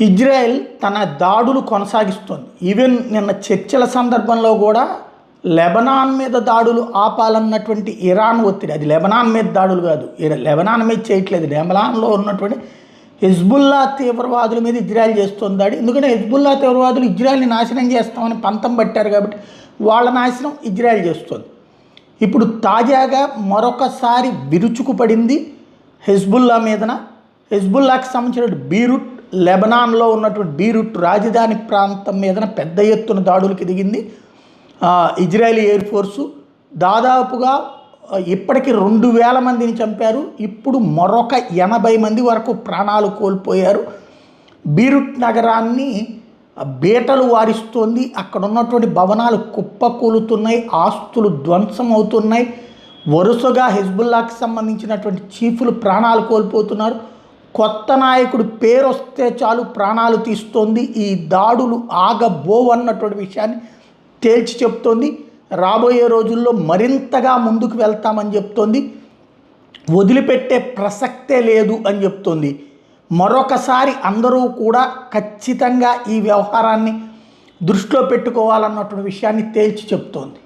Israel తన దాడులు కొనసాగిస్తోంది. Even నిన్న చర్చల సందర్భంలో కూడా లెబనాన్ మీద దాడులు ఆపాలన్నటువంటి ఇరాన్ ఒత్తిడి, అది లెబనాన్ మీద దాడులు కాదు, లెబనాన్ మీద చేయట్లేదు, లెబనాన్లో ఉన్నటువంటి హెజ్బుల్లా తీవ్రవాదుల మీద ఇజ్రాయెల్ చేస్తుంది దాడి. ఎందుకంటే హెజ్బుల్లా తీవ్రవాదులు ఇజ్రాయెల్ని నాశనం చేస్తామని పంతం పట్టారు కాబట్టి వాళ్ళ నాశనం ఇజ్రాయెల్ చేస్తుంది. ఇప్పుడు తాజాగా మరొకసారి విరుచుకుపడింది హెజ్బుల్లా మీదన. హెజ్బుల్లాకి సంబంధించిన బీరూట్, లెబనాన్లో ఉన్నటువంటి బీరూట్ రాజధాని ప్రాంతం మీదన పెద్ద ఎత్తున దాడులకు దిగింది ఇజ్రాయెల్ ఎయిర్ ఫోర్సు. దాదాపుగా ఇప్పటికి 2000 మందిని చంపారు. ఇప్పుడు మరొక 80 మంది వరకు ప్రాణాలు కోల్పోయారు. బీరూట్ నగరాన్ని బీటలు వారిస్తోంది. అక్కడ ఉన్నటువంటి భవనాలు కుప్పకూలుతున్నాయి, ఆస్తులు ధ్వంసం అవుతున్నాయి. వరుసగా హెజ్బుల్లాకి సంబంధించినటువంటి చీఫ్లు ప్రాణాలు కోల్పోతున్నారు. కొత్త నాయకుడు పేరు వస్తే చాలు ప్రాణాలు తీస్తోంది. ఈ దాడులు ఆగబోవన్నటువంటి విషయాన్ని తేల్చి చెప్తోంది. రాబోయే రోజుల్లో మరింతగా ముందుకు వెళ్తామని చెప్తోంది. వదిలిపెట్టే ప్రసక్తే లేదు అని చెప్తోంది. మరొకసారి అందరూ కూడా ఖచ్చితంగా ఈ వ్యవహారాన్ని దృష్టిలో పెట్టుకోవాలన్నటువంటి విషయాన్ని తేల్చి చెప్తోంది.